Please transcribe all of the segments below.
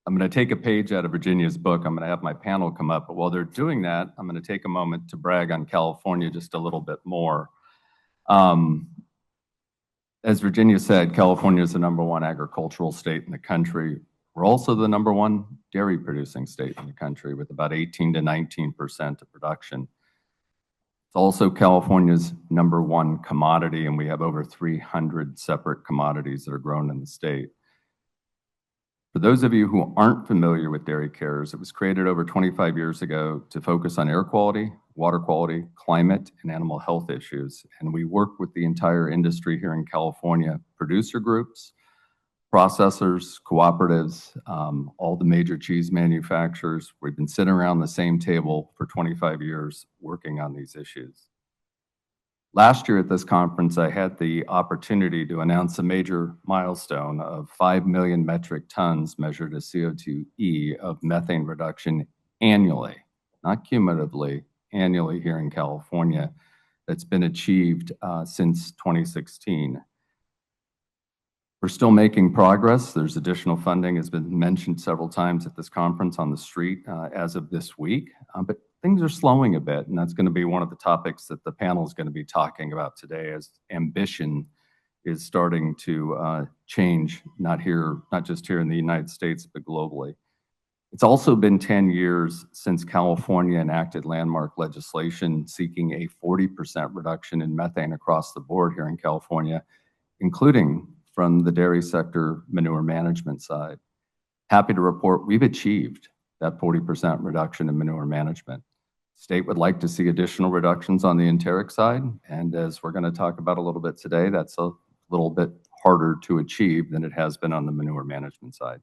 I'm going to take a page out of Virginia's book. I'm going to have my panel come up, but while they're doing that, I'm going to take a moment to brag on California just a little bit more. As Virginia said, California is the #1 agricultural state in the country. We're also the #1 dairy producing state in the country with about 18 to 19% of production. It's also California's #1 commodity, and we have over 300 separate commodities that are grown in the state. For those of you who aren't familiar with Dairy Cares, it was created over 25 years ago to focus on air quality, water quality, climate, and animal health issues. And we work with the entire industry here in California, producer groups, processors, cooperatives, all the major cheese manufacturers. We've been sitting around the same table for 25 years working on these issues. Last year at this conference, I had the opportunity to announce a major milestone of 5 million metric tons measured as CO2e of methane reduction annually, not cumulatively, annually here in California, that's been achieved since 2016. We're still making progress. There's additional funding, has been mentioned several times at this conference on the street as of this week, but things are slowing a bit, and that's going to be one of the topics that the panel is going to be talking about today, as ambition is starting to change, not just here in the United States, but globally. It's also been 10 years since California enacted landmark legislation seeking a 40% reduction in methane across the board here in California, including from the dairy sector manure management side. Happy to report we've achieved that 40% reduction in manure management. State would like to see additional reductions on the enteric side, and as we're going to talk about a little bit today, that's a little bit harder to achieve than it has been on the manure management side.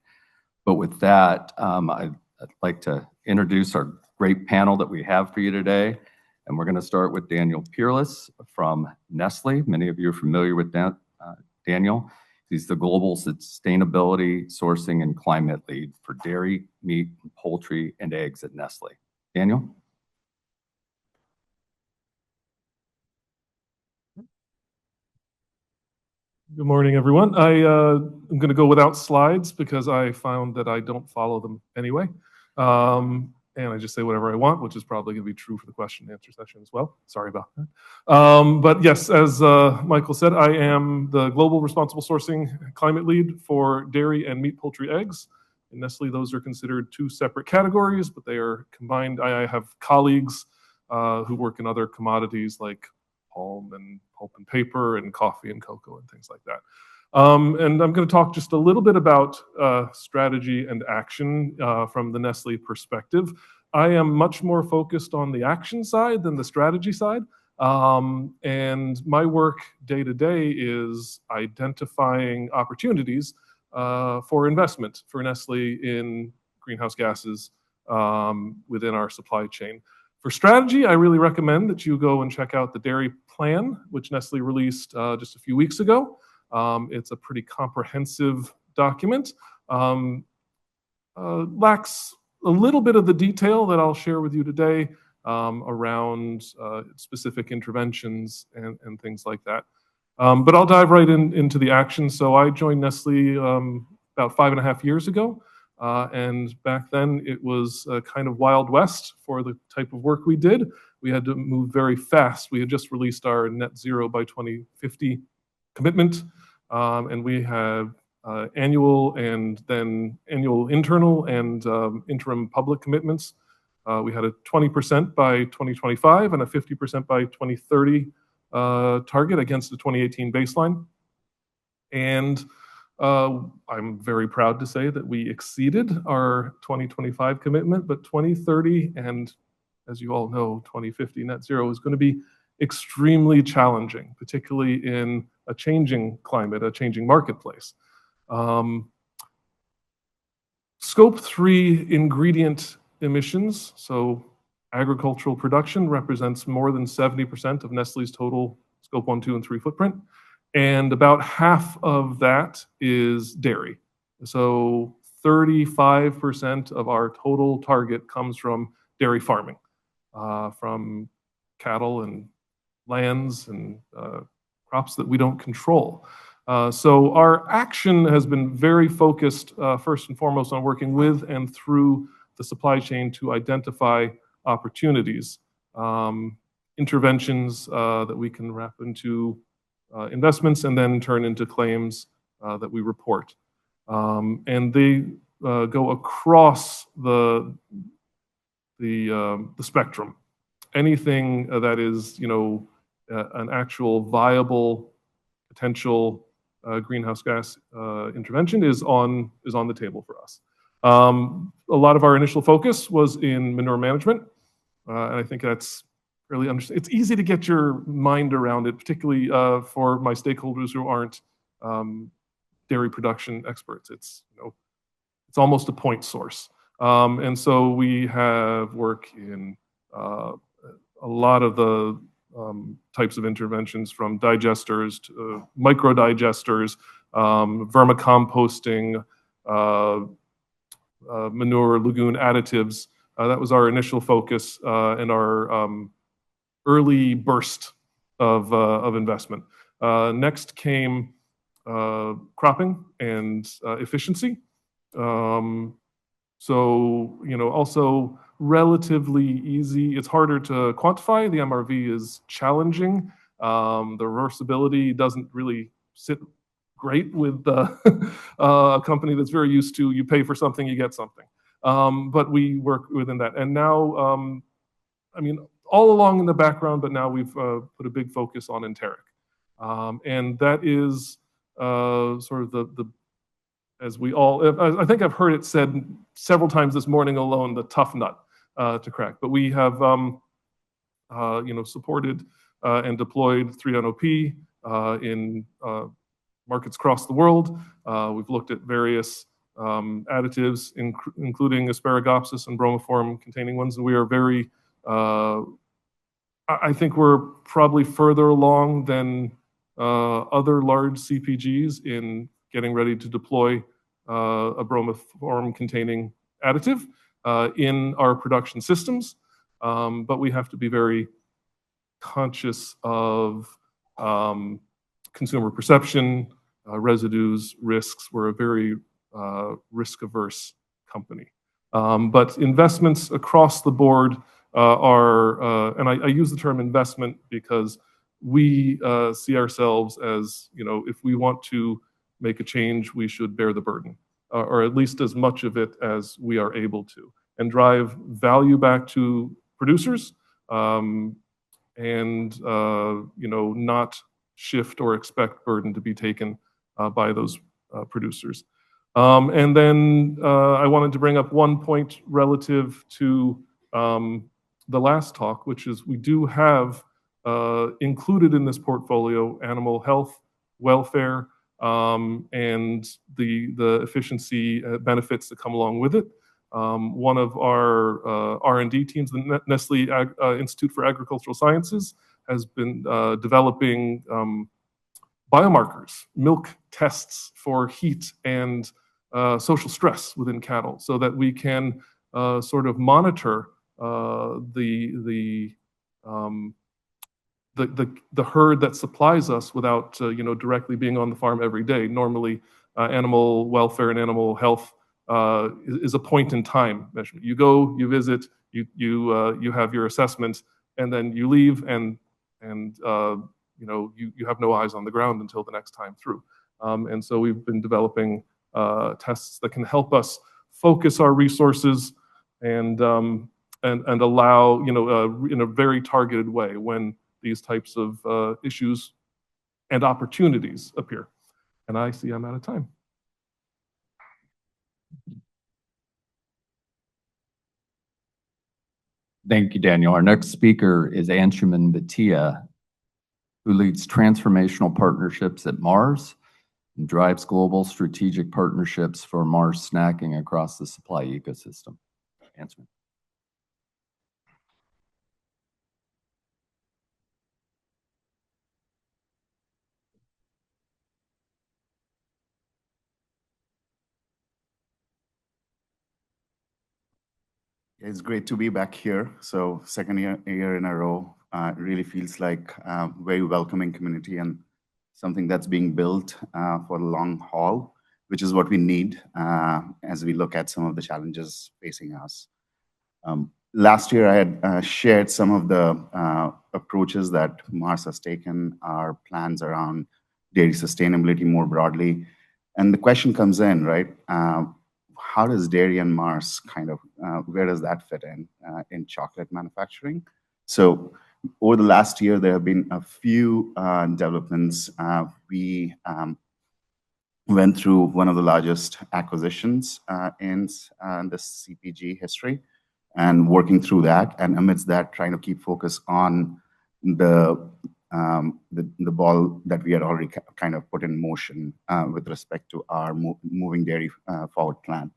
But with that, I'd like to introduce our great panel that we have for you today, and we're going to start with Daniel Peerless from Nestle. Many of you are familiar with Daniel. He's the Global Sustainability, Sourcing, and Climate Lead for dairy, meat, poultry, and eggs at Nestle. Daniel? Good morning, everyone. I'm going to go without slides because I found that I don't follow them anyway. And I just say whatever I want, which is probably going to be true for the question and answer session as well. Sorry about that. But yes, as Michael said, I am the Global Responsible Sourcing Climate Lead for dairy and meat, poultry, eggs. In Nestle, those are considered two separate categories, but they are combined. I have colleagues who work in other commodities like palm and pulp and paper and coffee and cocoa and things like that. And I'm going to talk just a little bit about strategy and action from the Nestle perspective. I am much more focused on the action side than the strategy side. And my work day to day is identifying opportunities for investment for Nestle in greenhouse gases within our supply chain. For strategy, I really recommend that you go and check out the Dairy Plan, which Nestle released just a few weeks ago. It's a pretty comprehensive document. Lacks a little bit of the detail that I'll share with you today around specific interventions and things like that. But I'll dive right into the action. So I joined Nestle about 5.5 years ago. And back then it was kind of Wild West for the type of work we did. We had to move very fast. We had just released our net zero by 2050 commitment. And we have annual and then annual internal and interim public commitments. We had a 20% by 2025 and a 50% by 2030 target against the 2018 baseline. And I'm very proud to say that we exceeded our 2025 commitment, but 2030 and, as you all know, 2050 net zero is going to be extremely challenging, particularly in a changing climate, a changing marketplace. Scope 3 ingredient emissions, so agricultural production, represents more than 70% of Nestle's total Scope 1, 2, and 3 footprint. And about half of that is dairy. So 35% of our total target comes from dairy farming, from cattle and lands and crops that we don't control. So our action has been very focused, first and foremost, on working with and through the supply chain to identify opportunities, interventions that we can wrap into investments and then turn into claims that we report. And they go across the spectrum. Anything that is, an actual viable potential greenhouse gas intervention is on the table for us. A lot of our initial focus was in manure management, and I think that's really understand. It's easy to get your mind around it, particularly for my stakeholders who aren't dairy production experts. It's almost a point source, and so we have work in a lot of the types of interventions, from digesters to micro digesters, vermicomposting, manure lagoon additives. That was our initial focus and our early burst of investment. Next came cropping and efficiency. So, also relatively easy. It's harder to quantify. The MRV is challenging. The reversibility doesn't really sit great with a company that's very used to, you pay for something, you get something. But we work within that. And now, all along in the background, but now we've put a big focus on enteric. And that is sort of the as we all, I think I've heard it said several times this morning alone, the tough nut to crack. But we have, supported and deployed 3-NOP in markets across the world. We've looked at various additives, including asparagopsis and bromoform containing ones, and we are very, I think we're probably further along than other large CPGs in getting ready to deploy a bromoform containing additive in our production systems. But we have to be very conscious of consumer perception, residues, risks. We're a very risk-averse company. But investments across the board are, and I use the term investment because we see ourselves as, if we want to make a change, we should bear the burden, or at least as much of it as we are able to, and drive value back to producers, and not shift or expect burden to be taken by those producers. And then I wanted to bring up one point relative to the last talk, which is we do have included in this portfolio animal health, welfare, and the efficiency benefits that come along with it. One of our R&D teams, the Nestle Institute for Agricultural Sciences, has been developing biomarkers, milk tests for heat and social stress within cattle, so that we can sort of monitor the herd that supplies us without directly being on the farm every day. Normally, animal welfare and animal health is a point in time measurement. You go, you visit, you have your assessment, and then you leave, and you have no eyes on the ground until the next time through. And so we've been developing tests that can help us focus our resources and allow, in a very targeted way, when these types of issues and opportunities appear. And I see I'm out of time. Thank you, Daniel. Our next speaker is Anshuman Bhatia, who leads transformational partnerships at Mars and drives global strategic partnerships for Mars snacking across the supply ecosystem. Anshuman. It's great to be back here. So second year in a row, it really feels like a very welcoming community, and something that's being built for the long haul, which is what we need as we look at some of the challenges facing us. Last year, I had shared some of the approaches that Mars has taken, our plans around dairy sustainability more broadly. And the question comes in, right? How does dairy and Mars where does that fit in chocolate manufacturing? So over the last year, there have been a few developments. We went through one of the largest acquisitions in the CPG history and working through that. And amidst that, trying to keep focus on the ball that we had already kind of put in motion with respect to our moving dairy forward plan.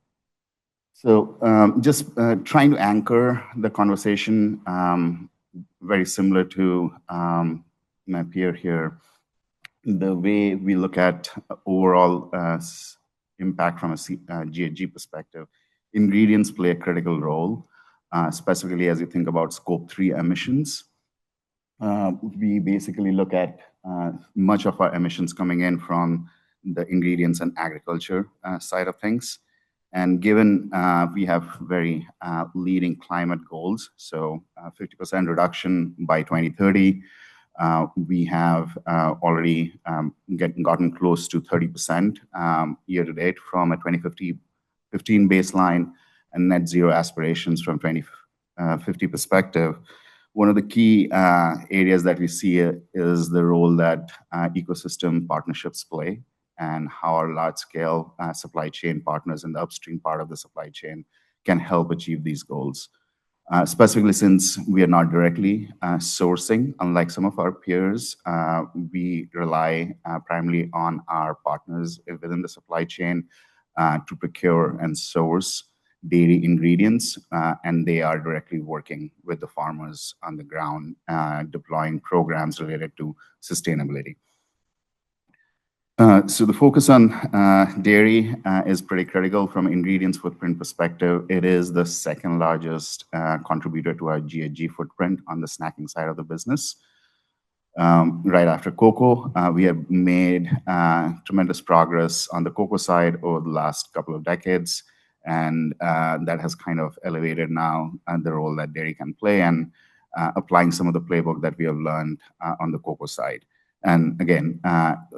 So just trying to anchor the conversation, very similar to my peer here, the way we look at overall impact from a GHG perspective. Ingredients play a critical role, specifically as you think about scope 3 emissions. We basically look at much of our emissions coming in from the ingredients and agriculture side of things. And given we have very leading climate goals, so 50% reduction by 2030, we have already gotten close to 30% year to date from a 2015 baseline and net zero aspirations from 2050 perspective. One of the key areas that we see is the role that ecosystem partnerships play and how our large-scale supply chain partners in the upstream part of the supply chain can help achieve these goals. Specifically, since we are not directly sourcing, unlike some of our peers, we rely primarily on our partners within the supply chain to procure and source dairy ingredients, and they are directly working with the farmers on the ground, deploying programs related to sustainability. So the focus on dairy is pretty critical from an ingredients footprint perspective. It is the second largest contributor to our GHG footprint on the snacking side of the business. Right after cocoa, we have made tremendous progress on the cocoa side over the last couple of decades, and that has kind of elevated now the role that dairy can play and applying some of the playbook that we have learned on the cocoa side. And again,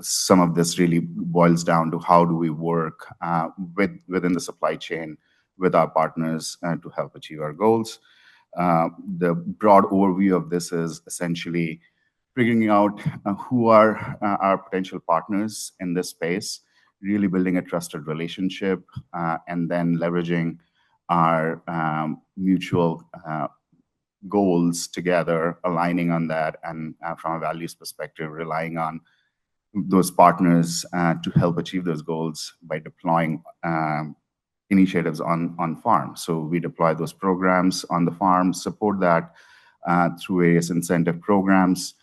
some of this really boils down to how do we work within the supply chain with our partners to help achieve our goals. The broad overview of this is essentially figuring out who are our potential partners in this space, really building a trusted relationship, and then leveraging our mutual goals together, aligning on that, and from a values perspective, relying on those partners to help achieve those goals by deploying initiatives on farm. So we deploy those programs on the farm, support that through various incentive programs.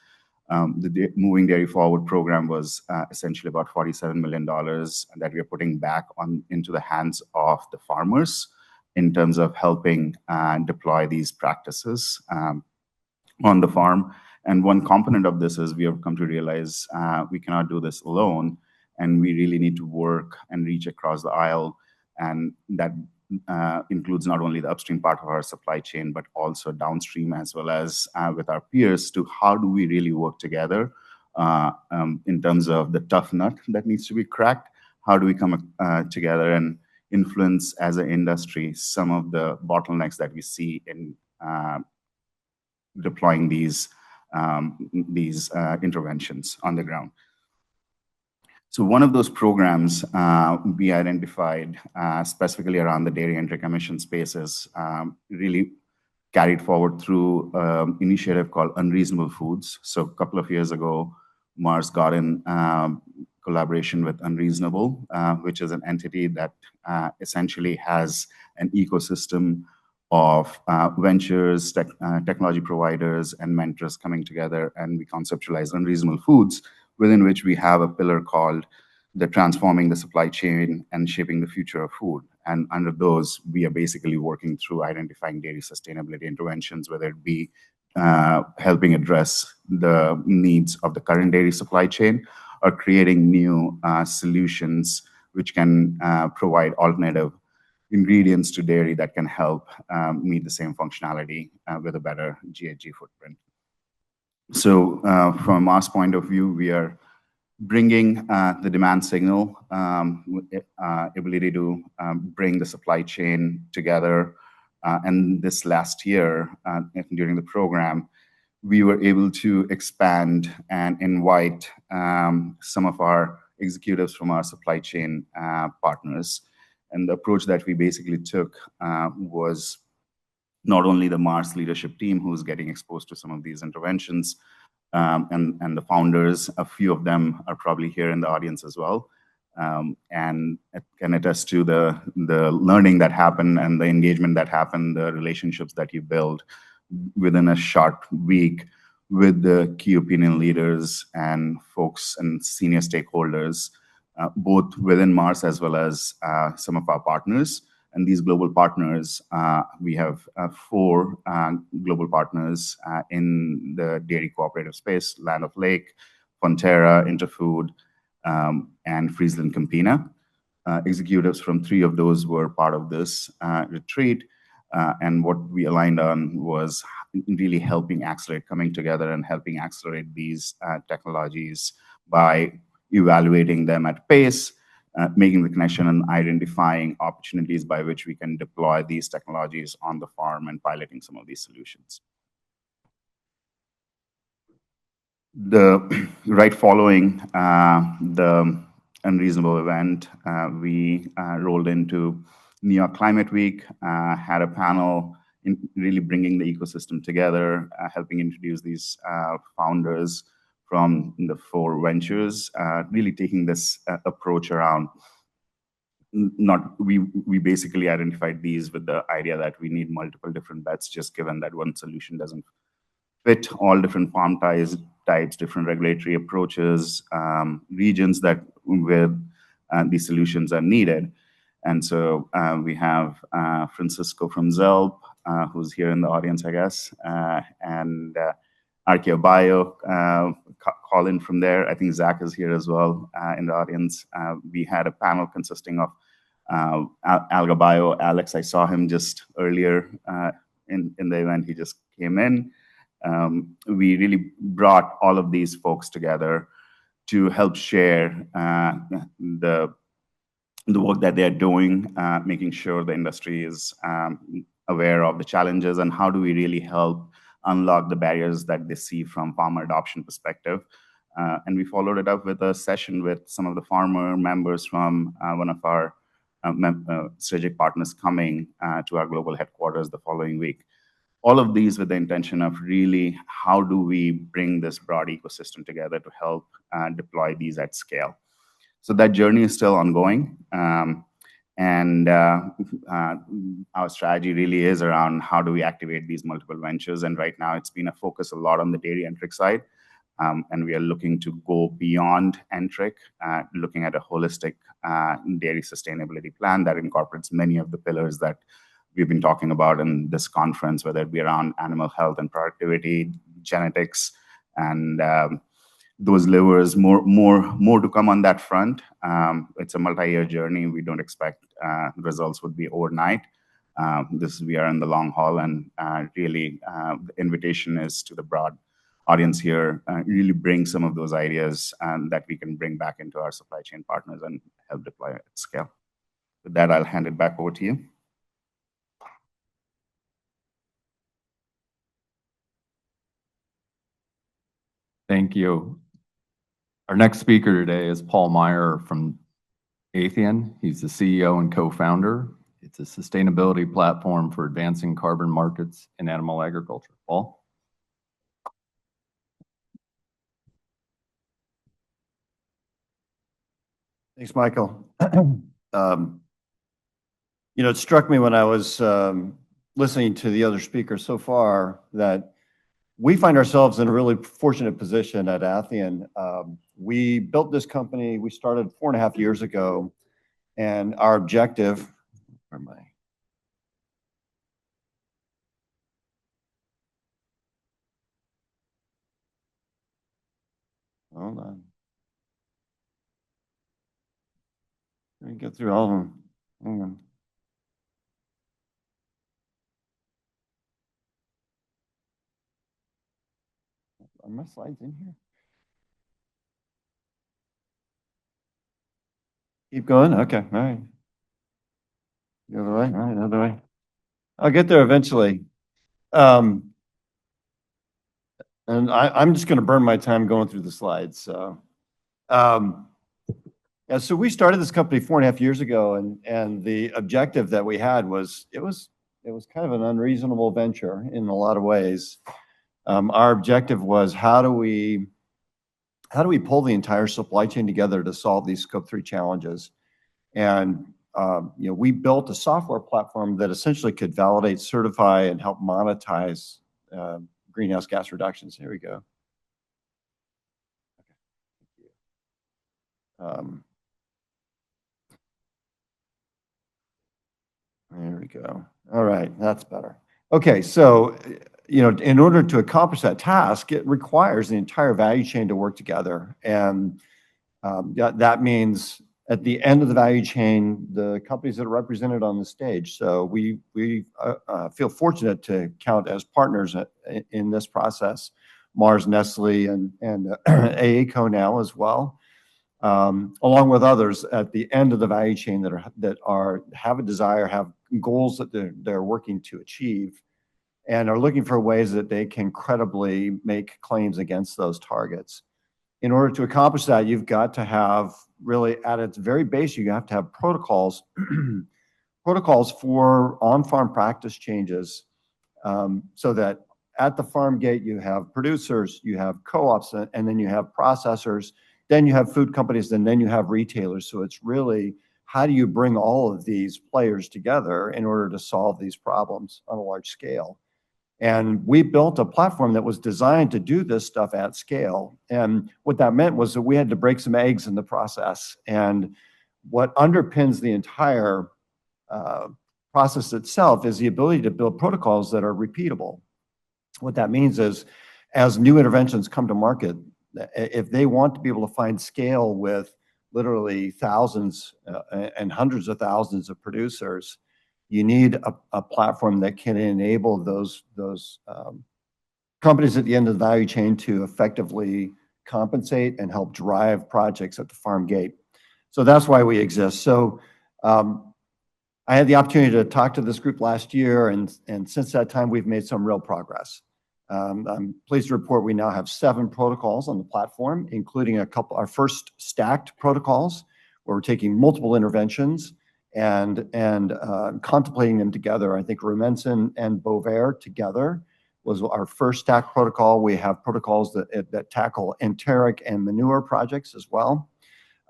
The Moving Dairy Forward program was essentially about $47 million that we are putting back into the hands of the farmers in terms of helping deploy these practices on the farm. And one component of this is we have come to realize we cannot do this alone, and we really need to work and reach across the aisle. And that includes not only the upstream part of our supply chain, but also downstream as well as with our peers to how do we really work together in terms of the tough nut that needs to be cracked. How do we come together and influence as an industry some of the bottlenecks that we see in deploying these interventions on the ground. So one of those programs we identified specifically around the dairy and emission spaces really carried forward through an initiative called Unreasonable Foods. So a couple of years ago, Mars got in collaboration with Unreasonable, which is an entity that essentially has an ecosystem of ventures, technology providers, and mentors coming together, and we conceptualize Unreasonable Foods, within which we have a pillar called the Transforming the Supply Chain and Shaping the Future of Food. And under those, we are basically working through identifying dairy sustainability interventions, whether it be helping address the needs of the current dairy supply chain, or creating new solutions which can provide alternative ingredients to dairy that can help meet the same functionality with a better GHG footprint. So from Mars' point of view, we are bringing the demand signal, ability to bring the supply chain together. And this last year, during the program, we were able to expand and invite some of our executives from our supply chain partners. And the approach that we basically took was not only the Mars leadership team who's getting exposed to some of these interventions, and the founders, a few of them are probably here in the audience as well, and can attest to the learning that happened and the engagement that happened, the relationships that you build within a short week with the key opinion leaders and folks and senior stakeholders, both within Mars as well as some of our partners. And these global partners, we have 4 global partners in the dairy cooperative space: Land of Lake, Fonterra, Interfood, and Friesland Campina. Executives from 3 of those were part of this retreat. And what we aligned on was really helping accelerate, coming together and helping accelerate these technologies by evaluating them at pace, making the connection and identifying opportunities by which we can deploy these technologies on the farm and piloting some of these solutions. Right following the unreasonable event, we rolled into New York Climate Week, had a panel in really bringing the ecosystem together, helping introduce these founders from the 4 ventures, really taking this approach around. We basically identified these with the idea that we need multiple different bets, just given that one solution doesn't fit all different farm types, different regulatory approaches, regions that where these solutions are needed. And so we have Francisco from Zelp, who's here in the audience, I guess, and ArchaeoBio, Colin from there. I think Zach is here as well in the audience. We had a panel consisting of AlgaBio. Alex, I saw him just earlier in the event. He just came in. We really brought all of these folks together to help share the work that they're doing, making sure the industry is aware of the challenges and how do we really help unlock the barriers that they see from farmer adoption perspective. And we followed it up with a session with some of the farmer members from one of our strategic partners coming to our global headquarters the following week. All of these with the intention of really how do we bring this broad ecosystem together to help deploy these at scale. So that journey is still ongoing. And our strategy really is around how do we activate these multiple ventures. And right now it's been a focus a lot on the dairy enteric side. And we are looking to go beyond enteric, looking at a holistic dairy sustainability plan that incorporates many of the pillars that we've been talking about in this conference, whether it be around animal health and productivity, genetics, and those levers, more to come on that front. It's a multi-year journey. We don't expect results would be overnight. We are in the long haul, and really the invitation is to the broad audience here, really bring some of those ideas that we can bring back into our supply chain partners and help deploy at scale. With that, I'll hand it back over to you. Thank you. Our next speaker today is Paul Myer from Athian. He's the CEO and co-founder. It's a sustainability platform for advancing carbon markets in animal agriculture. Paul? Thanks, Michael. It struck me when I was listening to the other speakers so far that we find ourselves in a really fortunate position at Athian. We built this company, we started 4.5 years ago, and our objective, where am I? Hold on. me get through all of them. Hang on. Are my slides in here? Keep going? Okay, all right. The other way, all right, the other way. I'll get there eventually. And I'm just going to burn my time going through the slides, so. Yeah, so we started this company 4.5 years ago, and the objective that we had was, it was kind of an unreasonable venture in a lot of ways. Our objective was, how do we pull the entire supply chain together to solve these Scope 3 challenges? And we built a software platform that essentially could validate, certify, and help monetize greenhouse gas reductions. Here we go. There we go. All right, that's better. Okay, so in order to accomplish that task, it requires the entire value chain to work together, and that means at the end of the value chain, the companies that are represented on the stage. So we feel fortunate to count as partners in this process, Mars, Nestle, and AACO now as well, along with others at the end of the value chain that have a desire, have goals that they're working to achieve, and are looking for ways that they can credibly make claims against those targets. In order to accomplish that, you've got to have, really at its very base, you have to have protocols, protocols for on-farm practice changes, so that at the farm gate you have producers, you have co-ops, and then you have processors, then you have food companies, and then you have retailers. So it's really, how do you bring all of these players together in order to solve these problems on a large scale? And we built a platform that was designed to do this stuff at scale. And what that meant was that we had to break some eggs in the process. And what underpins the entire process itself is the ability to build protocols that are repeatable. What that means is, as new interventions come to market, if they want to be able to find scale with literally thousands and hundreds of thousands of producers, you need a platform that can enable those companies at the end of the value chain to effectively compensate and help drive projects at the farm gate. So that's why we exist. So I had the opportunity to talk to this group last year, and since that time, we've made some real progress. I'm pleased to report we now have 7 protocols on the platform, including our first stacked protocols, where we're taking multiple interventions and contemplating them together. I think Rumensin and Bovaer together was our first stacked protocol. We have protocols that tackle enteric and manure projects as well.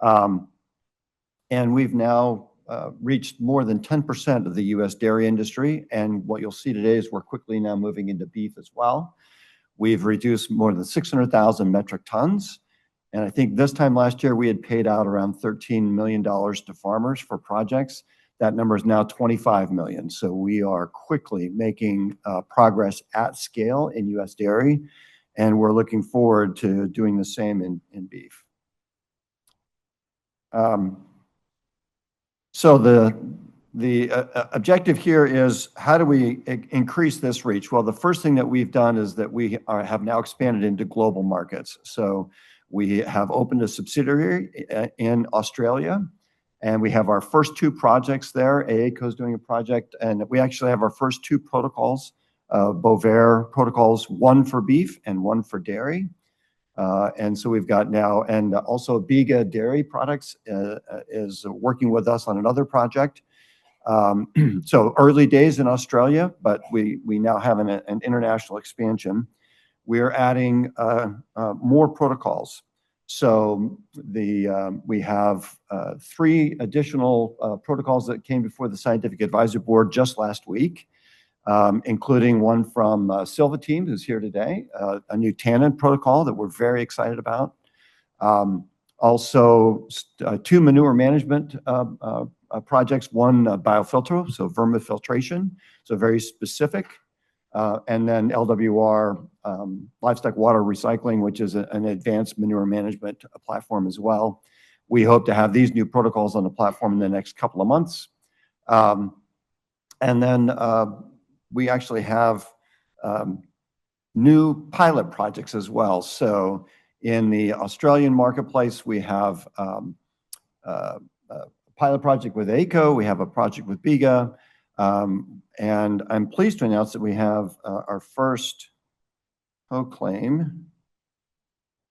And we've now reached more than 10% of the US dairy industry. And what you'll see today is we're quickly now moving into beef as well. We've reduced more than 600,000 metric tons. And I think this time last year, we had paid out around $13 million to farmers for projects. That number is now 25 million. So we are quickly making progress at scale in US dairy, and we're looking forward to doing the same in beef. So the objective here is, how do we increase this reach? Well, the first thing that we've done is that we have now expanded into global markets. So we have opened a subsidiary in Australia, and we have our first 2 projects there. AACO is doing a project, and we actually have our first 2 protocols, Bovaer protocols, 1 for beef and 1 for dairy. And so we've got now, and also Biga Dairy Products is working with us on another project. So early days in Australia, but we now have an international expansion. We're adding more protocols. So we have 3 additional protocols that came before the Scientific Advisory Board just last week, including one from Silva Team, who's here today, a new tannin protocol that we're very excited about. Also, 2 manure management projects, one biofilter, so vermifiltration, so very specific. And then LWR, livestock water recycling, which is an advanced manure management platform as well. we hope to have these new protocols on the platform in the next couple of months. And then we actually have new pilot projects as well. So in the Australian marketplace, we have a pilot project with ACO, we have a project with BIGA, and I'm pleased to announce that we have our first co-claim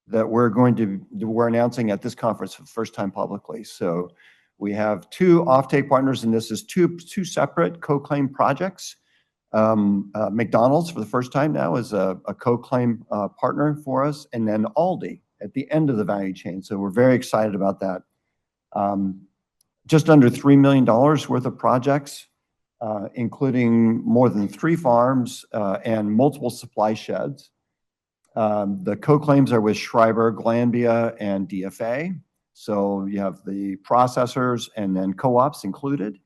that we're announcing at this conference for the first time publicly. So we have two offtake partners, and this is two separate co-claim projects. McDonald's for the first time now is a co-claim partner for us, and then Aldi at the end of the value chain. So we're very excited about that. Just under $3 million worth of projects, including more than 3 farms and multiple supply sheds. The co-claims are with Schreiber, Glanbia, and DFA. So you have the processors and then co-ops included.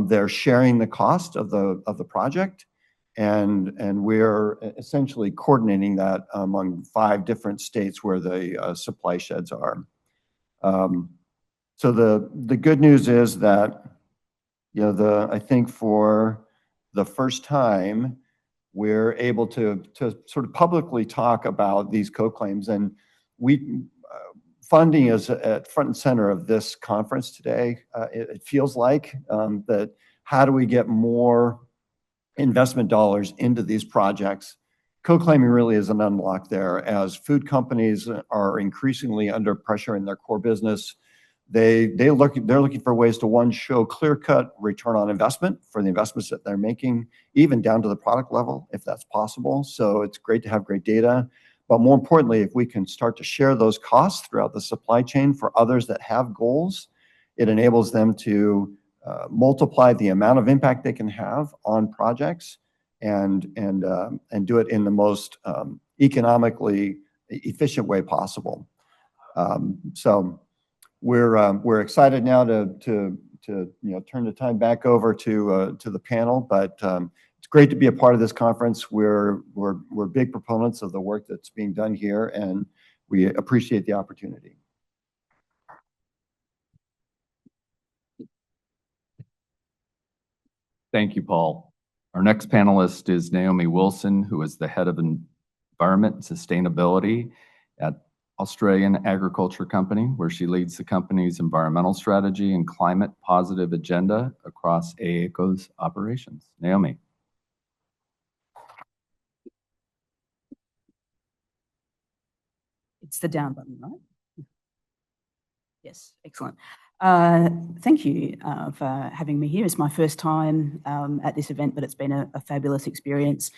They're sharing the cost of the project, and we're essentially coordinating that among 5 different states where the supply sheds are. So the good news is that, you know, I think for the first time, we're able to sort of publicly talk about these co-claims, and funding is at front and center of this conference today. It feels like that how do we get more investment dollars into these projects? Co-claiming really is an unlock there. As food companies are increasingly under pressure in their core business, they're looking for ways to, one, show clear-cut return on investment for the investments that they're making, even down to the product level, if that's possible. So it's great to have great data. But more importantly, if we can start to share those costs throughout the supply chain for others that have goals, it enables them to multiply the amount of impact they can have on projects and do it in the most economically efficient way possible. So we're excited now to turn the time back over to the panel, but it's great to be a part of this conference. We're big proponents of the work that's being done here, and we appreciate the opportunity. Thank you, Paul. Our next panelist is Naomi Wilson, who is the head of Environment and Sustainability at Australian Agriculture Company, where she leads the company's environmental strategy and climate positive agenda across AACO's operations. Naomi. It's the down button, right? Yes, excellent. Thank you for having me here. It's my first time at this event, but it's been a fabulous experience.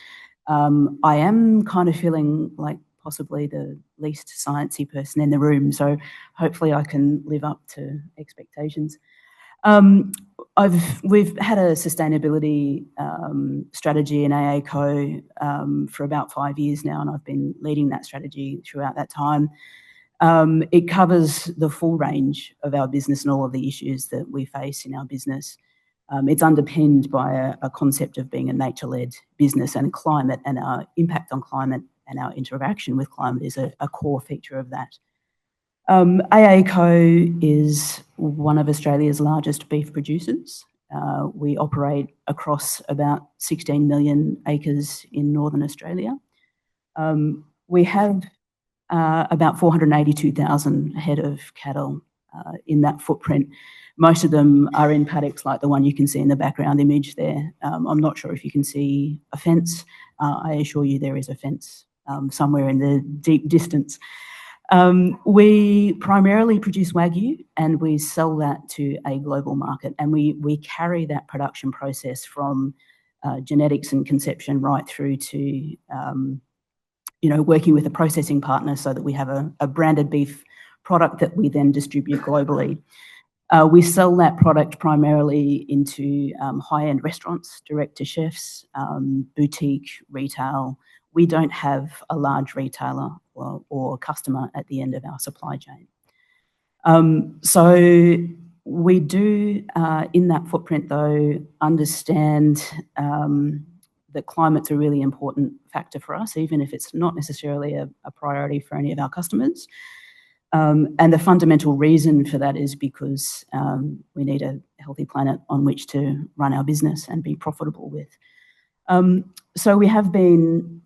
I am kind of feeling like possibly the least sciencey person in the room, so hopefully I can live up to expectations. We've had a sustainability strategy in AACO for about 5 years now, and I've been leading that strategy throughout that time. It covers the full range of our business and all of the issues that we face in our business. It's underpinned by a concept of being a nature-led business, and climate and our impact on climate and our interaction with climate is a core feature of that. AACO is one of Australia's largest beef producers. We operate across about 16 million acres in Northern Australia. We have about 482,000 head of cattle in that footprint. Most of them are in paddocks like the one you can see in the background image there. I'm not sure if you can see a fence. I assure you there is a fence somewhere in the deep distance. We primarily produce Wagyu, and we sell that to a global market, and we carry that production process from genetics and conception right through to working with a processing partner so that we have a branded beef product that we then distribute globally. We sell that product primarily into high-end restaurants, direct to chefs, boutique, retail. We don't have a large retailer or customer at the end of our supply chain. So we do, in that footprint though, understand that climate's a really important factor for us, even if it's not necessarily a priority for any of our customers. And the fundamental reason for that is because we need a healthy planet on which to run our business and be profitable with. So we have been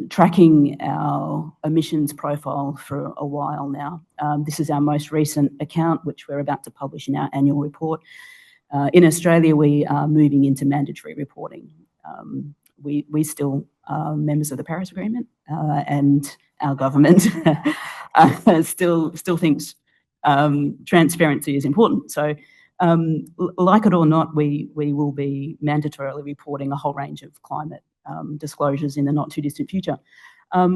tracking our emissions profile for a while now. This is our most recent account, which we're about to publish in our annual report. In Australia, we are moving into mandatory reporting. We still are members of the Paris Agreement, and our government still thinks transparency is important. So, like it or not, we will be mandatorily reporting a whole range of climate disclosures in the not too distant future.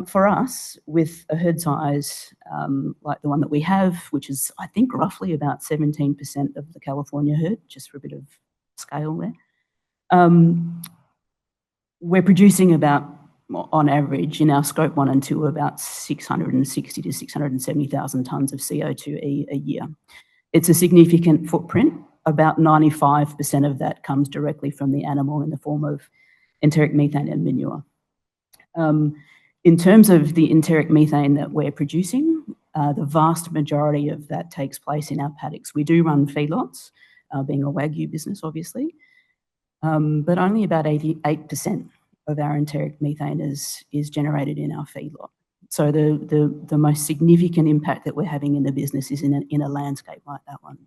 For us, with a herd size like the one that we have, which is, I think, roughly about 17% of the California herd, just for a bit of scale there, we're producing about, on average, in our scope 1 and 2, about 660 to 670,000 tonnes of CO2e a year. It's a significant footprint. About 95% of that comes directly from the animal in the form of enteric methane and manure. In terms of the enteric methane that we're producing, the vast majority of that takes place in our paddocks. We do run feedlots, being a Wagyu business, obviously, but only about 88% of our enteric methane is generated in our feedlot. So the most significant impact that we're having in the business is in a landscape like that one.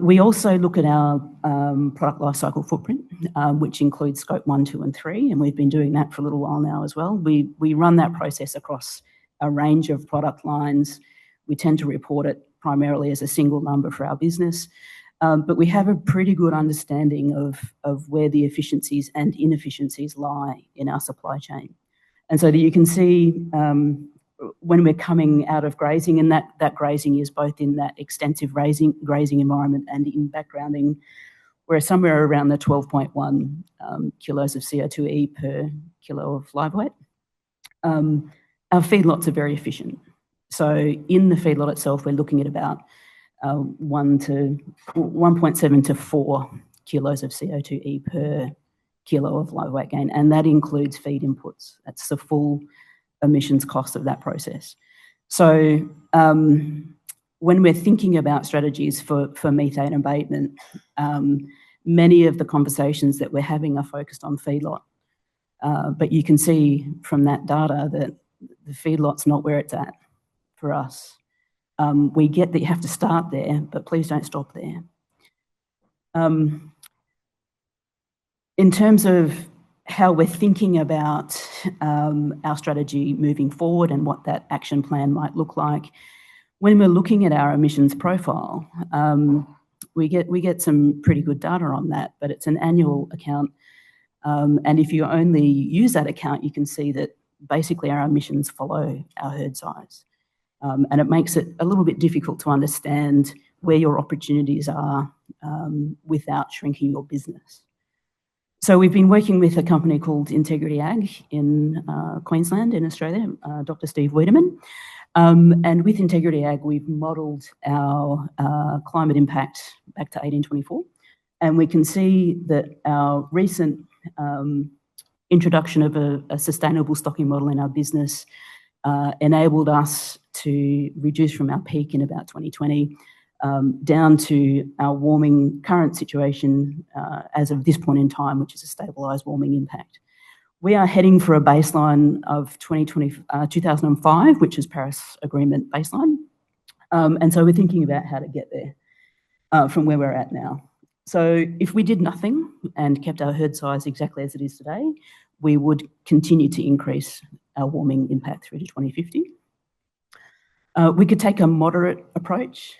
We also look at our product lifecycle footprint, which includes scope 1, 2 and 3, and we've been doing that for a little while now as well. We run that process across a range of product lines. We tend to report it primarily as a single number for our business, but we have a pretty good understanding of where the efficiencies and inefficiencies lie in our supply chain. And so that you can see when we're coming out of grazing, and that grazing is both in that extensive grazing environment and in backgrounding, we're somewhere around the 12.1 kilos of CO2e per kilo of live weight. Our feedlots are very efficient. So in the feedlot itself, we're looking at about 1.7 to 4 kilos of CO2e per kilo of live weight gain, and that includes feed inputs. That's the full emissions cost of that process. So when we're thinking about strategies for methane abatement, many of the conversations that we're having are focused on feedlot. But you can see from that data that the feedlot's not where it's at for us. We get that you have to start there, but please don't stop there. In terms of how we're thinking about our strategy moving forward and what that action plan might look like, when we're looking at our emissions profile, we get some pretty good data on that, but it's an annual account. And if you only use that account, you can see that basically our emissions follow our herd size. And it makes it a little bit difficult to understand where your opportunities are without shrinking your business. So we've been working with a company called Integrity Ag in Queensland in Australia, Dr. Steve Wiedemann. And with Integrity Ag, we've modelled our climate impact back to 1824. And we can see that our recent introduction of a sustainable stocking model in our business enabled us to reduce from our peak in about 2020 down to our warming current situation as of this point in time, which is a stabilised warming impact. We are heading for a baseline of 2005, which is Paris Agreement baseline. And so we're thinking about how to get there from where we're at now. So if we did nothing and kept our herd size exactly as it is today, we would continue to increase our warming impact through to 2050. We could take a moderate approach,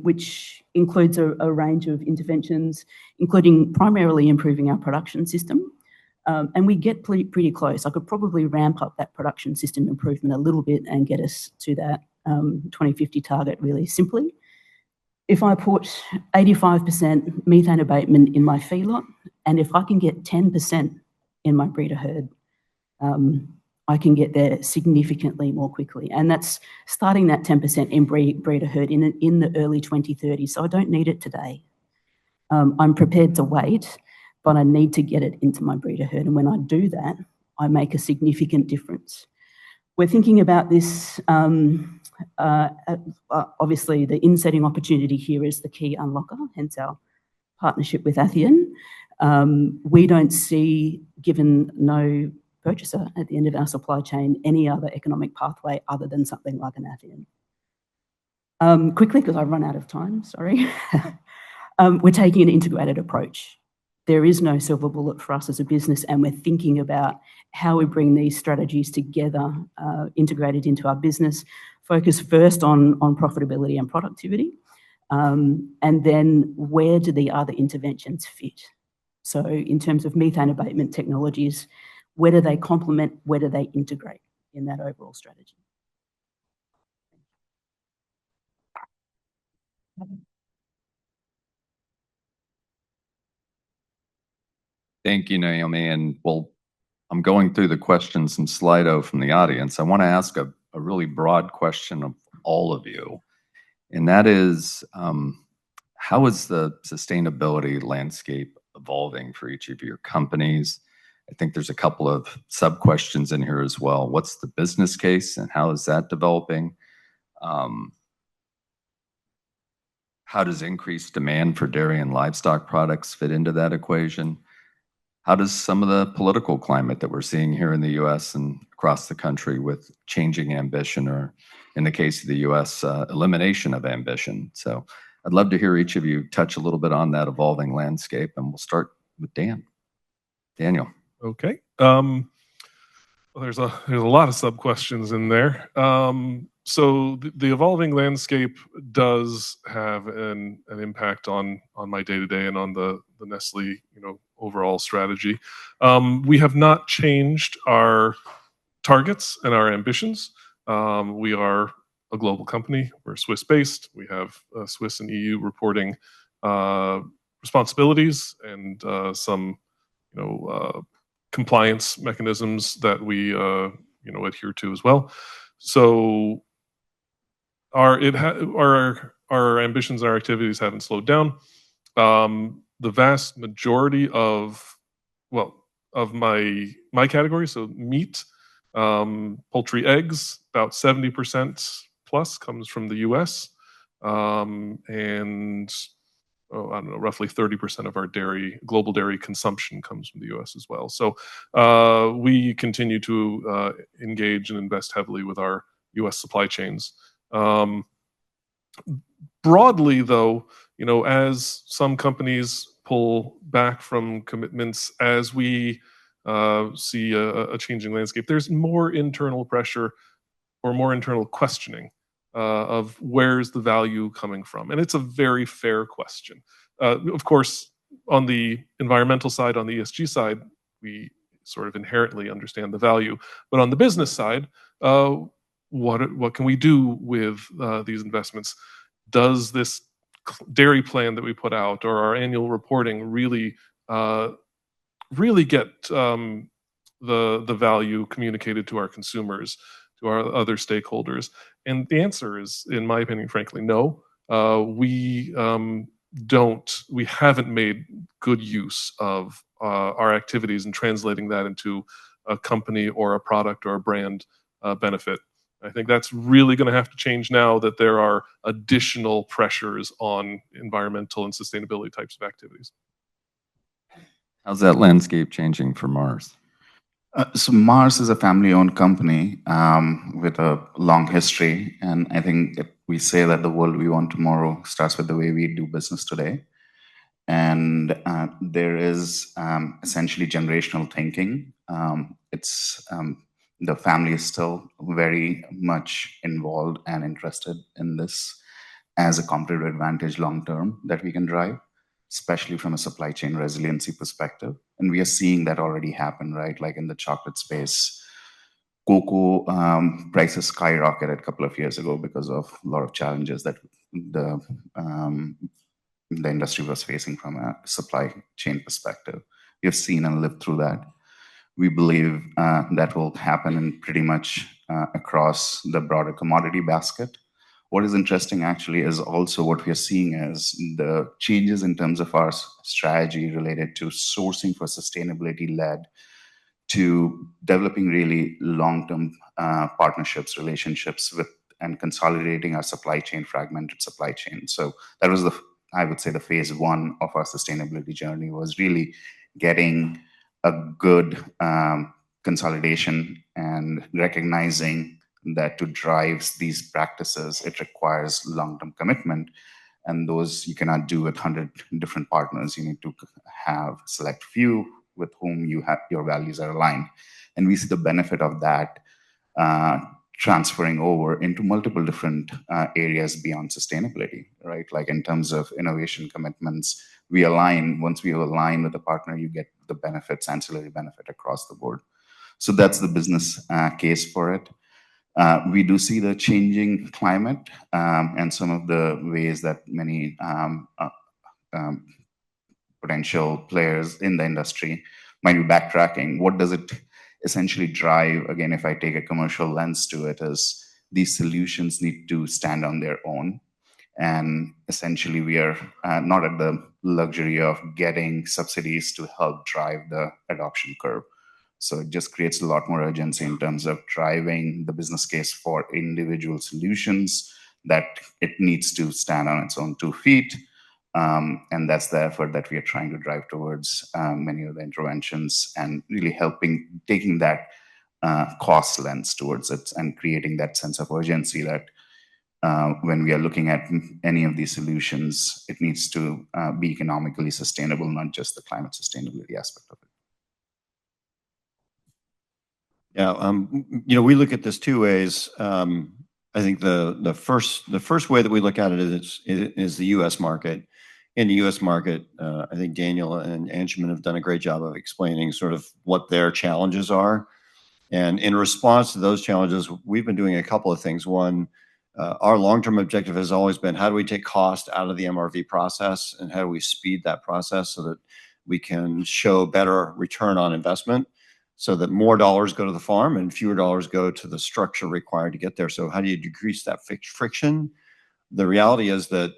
which includes a range of interventions, including primarily improving our production system. And we get pretty close. I could probably ramp up that production system improvement a little bit and get us to that 2050 target really simply. If I put 85% methane abatement in my feedlot, and if I can get 10% in my breeder herd, I can get there significantly more quickly. And that's starting that 10% in breeder herd in the early 2030s. So I don't need it today. I'm prepared to wait, but I need to get it into my breeder herd. And when I do that, I make a significant difference. We're thinking about this Obviously, the insetting opportunity here is the key unlocker, hence our partnership with Athian. We don't see, given no purchaser at the end of our supply chain, any other economic pathway other than something like an Athian. Quickly, because I've run out of time, sorry. We're taking an integrated approach. There is no silver bullet for us as a business, and we're thinking about how we bring these strategies together, integrated into our business, focus first on profitability and productivity, and then where do the other interventions fit? So in terms of methane abatement technologies, where do they complement, where do they integrate in that overall strategy? Thank you, Naomi. And well, I'm going through the questions in Slido from the audience. I want to ask a really broad question of all of you, and that is, how is the sustainability landscape evolving for each of your companies? I think there's a couple of sub-questions in here as well. What's the business case and how is that developing? How does increased demand for dairy and livestock products fit into that equation? How does some of the political climate that we're seeing here in the US and across the country with changing ambition, or in the case of the US, elimination of ambition? So I'd love to hear each of you touch a little bit on that evolving landscape, and we'll start with Daniel. Okay. Well, there's a lot of sub-questions in there. So the evolving landscape does have an impact on my day-to-day and on the Nestle, overall strategy. We have not changed our targets and our ambitions. We are a global company. We're Swiss-based. We have Swiss and EU reporting responsibilities and some, compliance mechanisms that we, adhere to as well. So our ambitions, our activities haven't slowed down. The vast majority of my category, so meat, poultry, eggs, about 70% plus comes from the US, and I don't know, roughly 30% of our global dairy consumption comes from the US as well. So we continue to engage and invest heavily with our US supply chains. Broadly, though, as some companies pull back from commitments, as we see a changing landscape, there's more internal pressure or more internal questioning of where's the value coming from. And it's a very fair question. Of course, on the environmental side, on the ESG side, we sort of inherently understand the value. But on the business side, what can we do with these investments? Does this dairy plan that we put out or our annual reporting really get the value communicated to our consumers, to our other stakeholders? And the answer is, in my opinion, frankly, no. We haven't made good use of our activities and translating that into a company or a product or a brand benefit. I think that's really going to have to change now that there are additional pressures on environmental and sustainability types of activities. How's that landscape changing for Mars? So Mars is a family-owned company with a long history, and I think we say that the world we want tomorrow starts with the way we do business today. And there is essentially generational thinking. The family is still very much involved and interested in this as a competitive advantage long-term that we can drive, especially from a supply chain resiliency perspective. And we are seeing that already happen, right? Like in the chocolate space, cocoa prices skyrocketed a couple of years ago because of a lot of challenges that the industry was facing from a supply chain perspective. We have seen and lived through that. We believe that will happen in pretty much across the broader commodity basket. What is interesting actually is also what we are seeing is the changes in terms of our strategy related to sourcing for sustainability led to developing really long-term partnerships, relationships with and consolidating our supply chain, fragmented supply chain. So that was I would say the phase one of our sustainability journey, was really getting a good consolidation and recognizing that to drive these practices, it requires long-term commitment. And those you cannot do with 100 different partners. You need to have select few with whom your values are aligned. And we see the benefit of that transferring over into multiple different areas beyond sustainability, right? Like in terms of innovation commitments, once we align with a partner, you get the benefits, ancillary benefit across the board. So that's the business case for it. We do see the changing climate and some of the ways that many potential players in the industry might be backtracking. What does it essentially drive? Again, if I take a commercial lens to it, is these solutions need to stand on their own. And essentially, we are not at the luxury of getting subsidies to help drive the adoption curve. So it just creates a lot more urgency in terms of driving the business case for individual solutions, that it needs to stand on its own 2 feet. And that's the effort that we are trying to drive towards many of the interventions, and really taking that cost lens towards it and creating that sense of urgency that when we are looking at any of these solutions, it needs to be economically sustainable, not just the climate sustainability aspect of it. Yeah, we look at this 2 ways. I think the first way that we look at it is the U.S. market. In the U.S. market, I think Daniel and Anshuman have done a great job of explaining sort of what their challenges are. And in response to those challenges, we've been doing a couple of things. One, our long-term objective has always been, how do we take cost out of the MRV process, and how do we speed that process so that we can show better return on investment, so that more dollars go to the farm and fewer dollars go to the structure required to get there. So how do you decrease that friction? The reality is that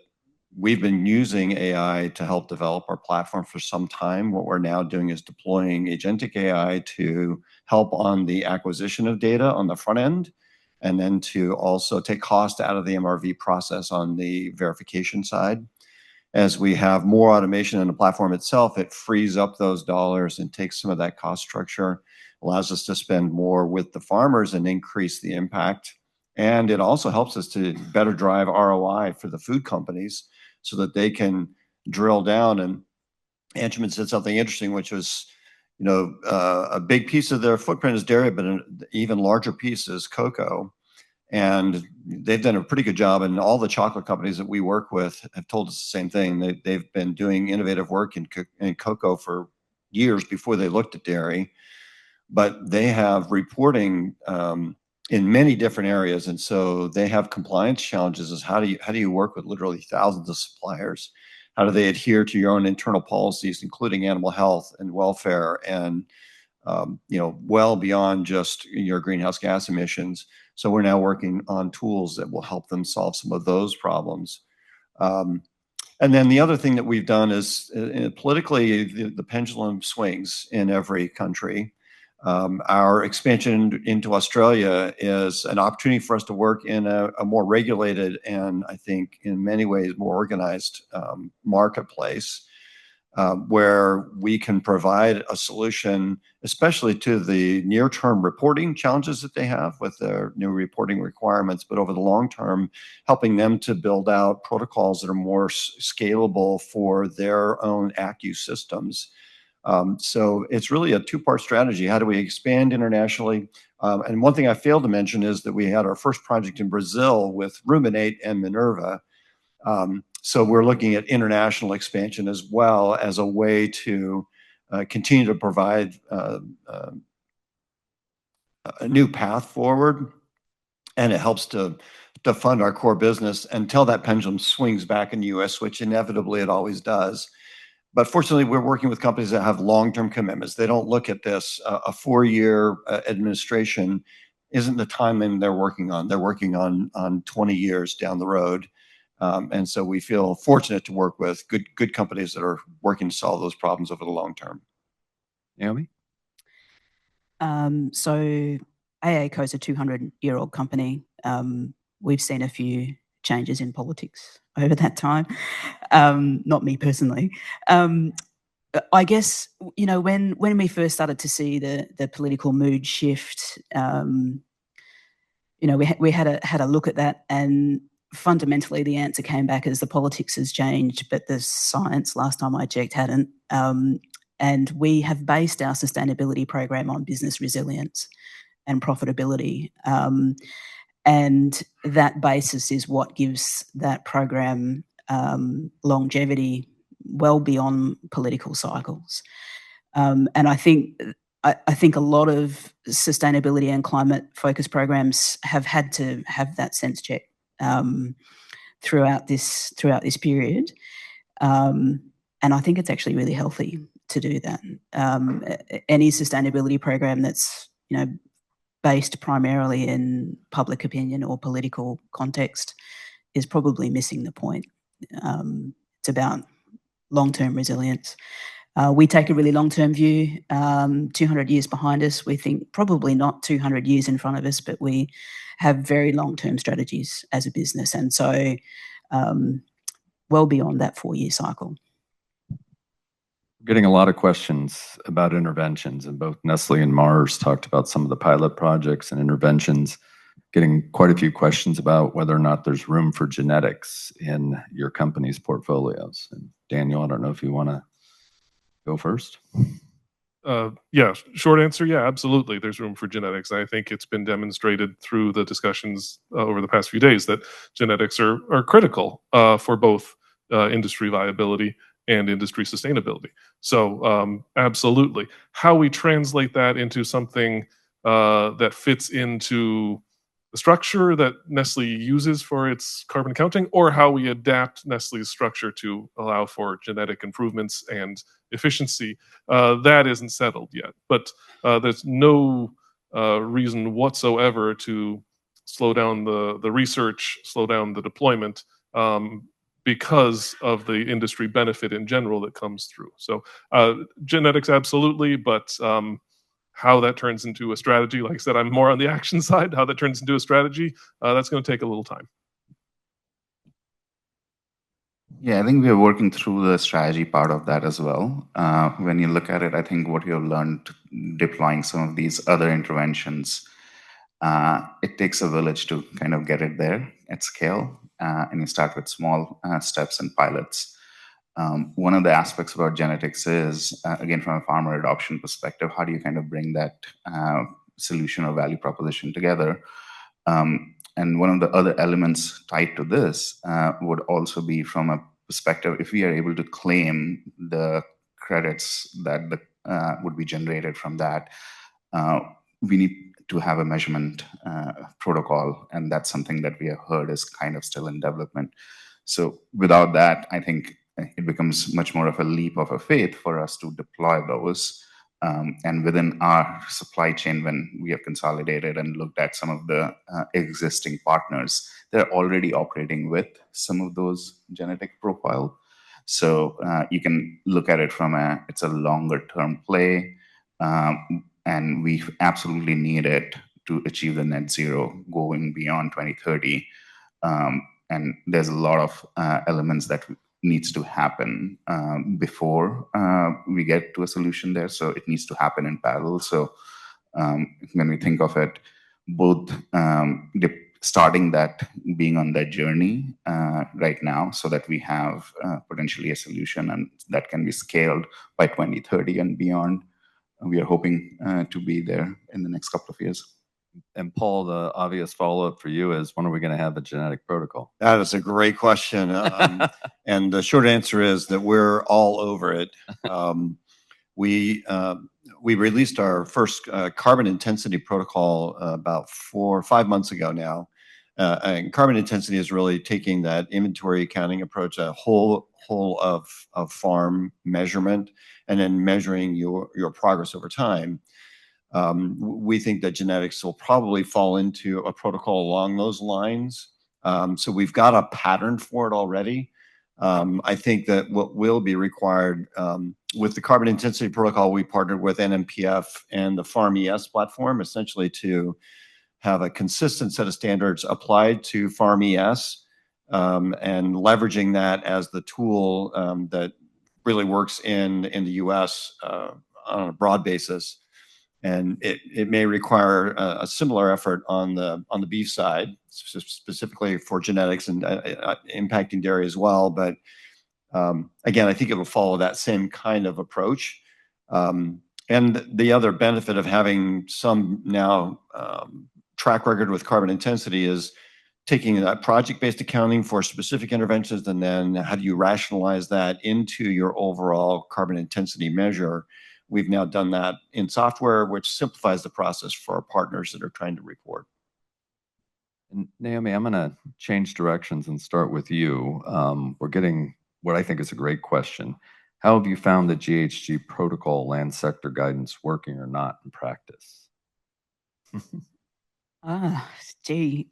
we've been using AI to help develop our platform for some time. What we're now doing is deploying agentic AI to help on the acquisition of data on the front end, and then to also take cost out of the MRV process on the verification side. As we have more automation in the platform itself, it frees up those dollars and takes some of that cost structure, allows us to spend more with the farmers and increase the impact. And it also helps us to better drive ROI for the food companies, so that they can drill down. And Anshuman said something interesting, which was, a big piece of their footprint is dairy, but an even larger piece is cocoa. And they've done a pretty good job, and all the chocolate companies that we work with have told us the same thing. They've been doing innovative work in cocoa for years before they looked at dairy, but they have reporting in many different areas, and so they have compliance challenges. Is how do you work with literally thousands of suppliers? How do they adhere to your own internal policies, including animal health and welfare, and well beyond just your greenhouse gas emissions? So we're now working on tools that will help them solve some of those problems. And then the other thing that we've done is politically, the pendulum swings in every country. Our expansion into Australia is an opportunity for us to work in a more regulated and, I think, in many ways, more organized marketplace, where we can provide a solution, especially to the near-term reporting challenges that they have with their new reporting requirements, but over the long term, helping them to build out protocols that are more scalable for their own ACU systems. So it's really a 2-part strategy. How do we expand internationally? And one thing I failed to mention is that we had our first project in Brazil with Ruminate and Minerva. So we're looking at international expansion as well as a way to continue to provide a new path forward. And it helps to fund our core business until that pendulum swings back in the US, which inevitably it always does. But fortunately, we're working with companies that have long-term commitments. They don't look at this. A 4-year administration isn't the timing they're working on. They're working on 20 years down the road. And so we feel fortunate to work with good companies that are working to solve those problems over the long term. Naomi? So AACO is a 200-year-old company. we've seen a few changes in politics over that time. Not me personally. I guess, you know, when we first started to see the political mood shift, you know, we had a look at that, and fundamentally the answer came back as the politics has changed, but the science, last time I checked, hadn't. And we have based our sustainability program on business resilience and profitability. And that basis is what gives that program longevity well beyond political cycles. And I think a lot of sustainability and climate focused programs have had to have that sense check throughout this period. And I think it's actually really healthy to do that. Any sustainability program that's, you know, based primarily in public opinion or political context is probably missing the point. It's about long-term resilience. We take a really long-term view, 200 years behind us. We think probably not 200 years in front of us, but we have very long-term strategies as a business. And so well beyond that 4-year cycle. Getting a lot of questions about interventions, and both Nestle and Mars talked about some of the pilot projects and interventions, getting quite a few questions about whether or not there's room for genetics in your company's portfolios. And Daniel, I don't know if you want to go first. Yeah, short answer, yeah, absolutely. There's room for genetics. I think it's been demonstrated through the discussions over the past few days that genetics are critical for both industry viability and industry sustainability. So absolutely. How we translate that into something that fits into the structure that Nestle uses for its carbon accounting, or how we adapt Nestle's structure to allow for genetic improvements and efficiency, that isn't settled yet. But there's no reason whatsoever to slow down the research, slow down the deployment, because of the industry benefit in general that comes through. So genetics, absolutely, but how that turns into a strategy, like I said, I'm more on the action side, how that turns into a strategy, that's going to take a little time. Yeah, I think we are working through the strategy part of that as well. When you look at it, I think what you've learned deploying some of these other interventions, it takes a village to kind of get it there at scale, and you start with small steps and pilots. One of the aspects about genetics is, again, from a farmer adoption perspective, how do you kind of bring that solution or value proposition together? And one of the other elements tied to this would also be from a perspective, if we are able to claim the credits that would be generated from that, we need to have a measurement protocol, and that's something that we have heard is kind of still in development. So without that, I think it becomes much more of a leap of a faith for us to deploy those. And within our supply chain, when we have consolidated and looked at some of the existing partners, they're already operating with some of those genetic profile. So you can look at it from it's a longer term play, and we absolutely need it to achieve the net zero going beyond 2030. And there's a lot of elements that needs to happen before we get to a solution there. So it needs to happen in parallel. So when we think of it, both starting that, being on that journey right now, so that we have potentially a solution and that can be scaled by 2030 and beyond. We are hoping to be there in the next couple of years. And Paul, the obvious follow-up for you is, when are we going to have a genetic protocol? That is a great question. And the short answer is that we're all over it. We released our first carbon intensity protocol about 4 or 5 months ago now. And carbon intensity is really taking that inventory accounting approach, a whole of farm measurement, and then measuring your progress over time. We think that genetics will probably fall into a protocol along those lines. So we've got a pattern for it already. I think that what will be required with the carbon intensity protocol, we partnered with NMPF and the Farm ES platform, essentially to have a consistent set of standards applied to Farm ES, and leveraging that as the tool that really works in the US on a broad basis. And it may require a similar effort on the beef side, specifically for genetics and impacting dairy as well. But again, I think it will follow that same kind of approach. And the other benefit of having some now track record with carbon intensity is taking that project-based accounting for specific interventions, and then how do you rationalize that into your overall carbon intensity measure? We've now done that in software, which simplifies the process for our partners that are trying to report. And Naomi, I'm going to change directions and start with you. We're getting what I think is a great question. How have you found the GHG protocol land sector guidance working or not in practice? Gee.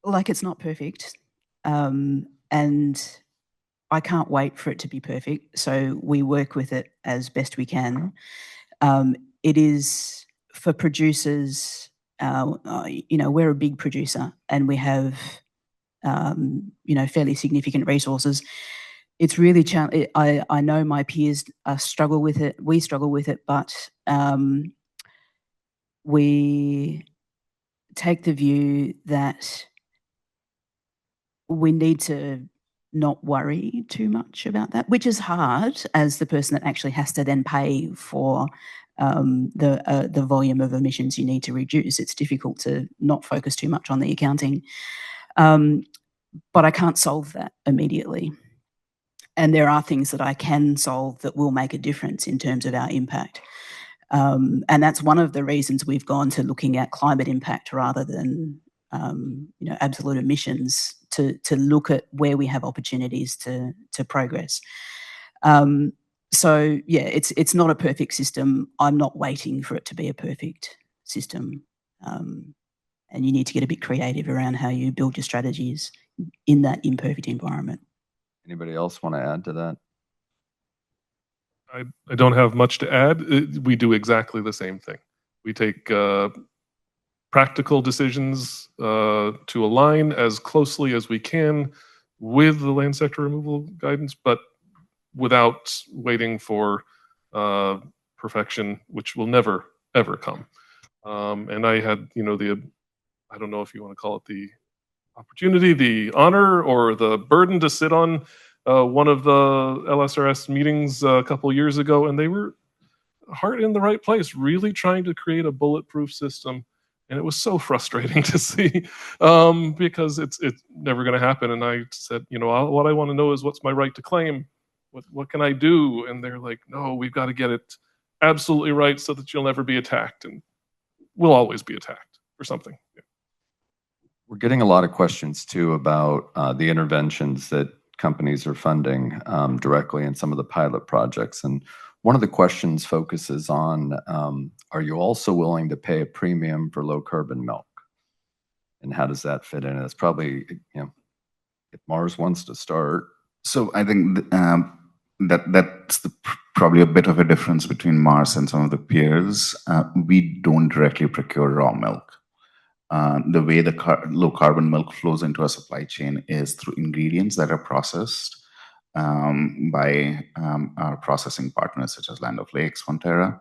Like, it's not perfect. And I can't wait for it to be perfect. So we work with it as best we can. It is for producers, we're a big producer and we have, fairly significant resources. It's really challenging. I know my peers struggle with it. We struggle with it, but we take the view that we need to not worry too much about that, which is hard as the person that actually has to then pay for the volume of emissions you need to reduce. It's difficult to not focus too much on the accounting. But I can't solve that immediately. And there are things that I can solve that will make a difference in terms of our impact. And that's one of the reasons we've gone to looking at climate impact rather than absolute emissions, to look at where we have opportunities to progress. So yeah, it's not a perfect system. I'm not waiting for it to be a perfect system. And you need to get a bit creative around how you build your strategies in that imperfect environment. Anybody else want to add to that? I don't have much to add. We do exactly the same thing. We take practical decisions to align as closely as we can with the land sector removal guidance, but without waiting for perfection, which will never, ever come. And I had, I don't know if you want to call it the opportunity, the honor, or the burden to sit on one of the LSRS meetings a couple years ago, and they were heart in the right place, really trying to create a bulletproof system. And it was so frustrating to see because it's never going to happen. And I said, what I want to know is what's my right to claim? What can I do? And they're like, no, we've got to get it absolutely right so that you'll never be attacked. And we'll always be attacked or something. Yeah. We're getting a lot of questions too about the interventions that companies are funding directly in some of the pilot projects. And one of the questions focuses on, are you also willing to pay a premium for low carbon milk? And how does that fit in? It's probably, if Mars wants to start. So I think that's probably a bit of a difference between Mars and some of the peers. We don't directly procure raw milk. The way the low carbon milk flows into our supply chain is through ingredients that are processed by our processing partners such as Land O'Lakes, Fonterra,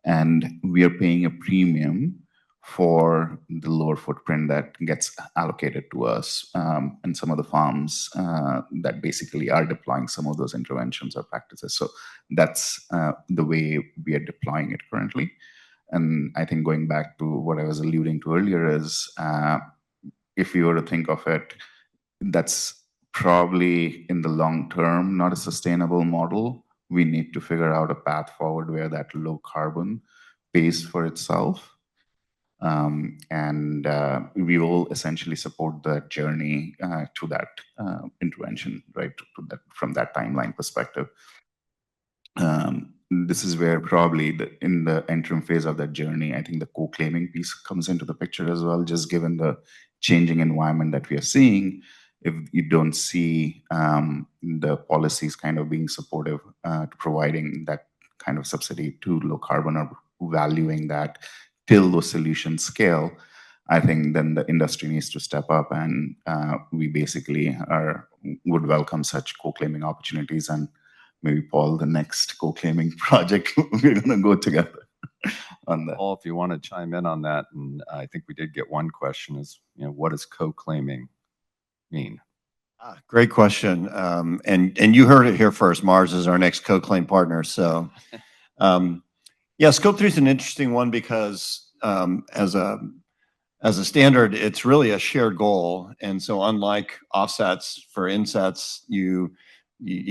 and we are paying a premium for the lower footprint that gets allocated to us, and some of the farms that basically are deploying some of those interventions or practices. So that's the way we are deploying it currently. And I think going back to what I was alluding to earlier is, if you were to think of it, that's probably in the long term not a sustainable model. We need to figure out a path forward where that low carbon pays for itself. And we will essentially support the journey to that intervention, right, from that timeline perspective. This is where probably in the interim phase of that journey, I think the co-claiming piece comes into the picture as well, just given the changing environment that we are seeing. If you don't see the policies kind of being supportive to providing that kind of subsidy to low carbon or valuing that till those solutions scale, I think then the industry needs to step up, and we basically would welcome such co-claiming opportunities. And maybe, Paul, the next co-claiming project, we're going to go together on that. Paul, if you want to chime in on that, and I think we did get one question is, what does co-claiming mean? Great question. And you heard it here first. Mars is our next co-claim partner. So, yeah, Scope 3 is an interesting one because as a standard, it's really a shared goal. And so unlike offsets for insets, you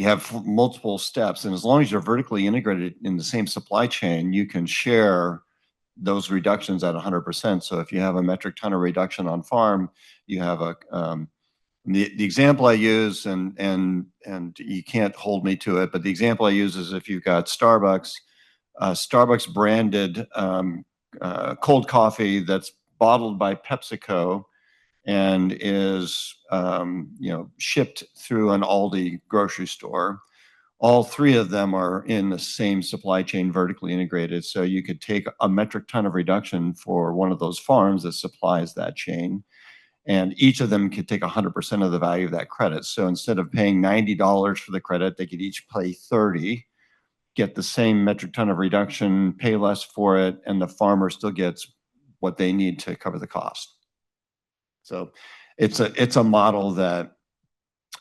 have multiple steps. And as long as you're vertically integrated in the same supply chain, you can share those reductions at 100%. So if you have a metric ton of reduction on farm, you have the example I use, and you can't hold me to it, but the example I use is if you've got Starbucks branded cold coffee that's bottled by PepsiCo and is shipped through an Aldi grocery store. All three of them are in the same supply chain, vertically integrated. So you could take a metric ton of reduction for one of those farms that supplies that chain, and each of them could take 100% of the value of that credit. So instead of paying $90 for the credit, they could each pay $30, get the same metric ton of reduction, pay less for it, and the farmer still gets what they need to cover the cost. So it's a model that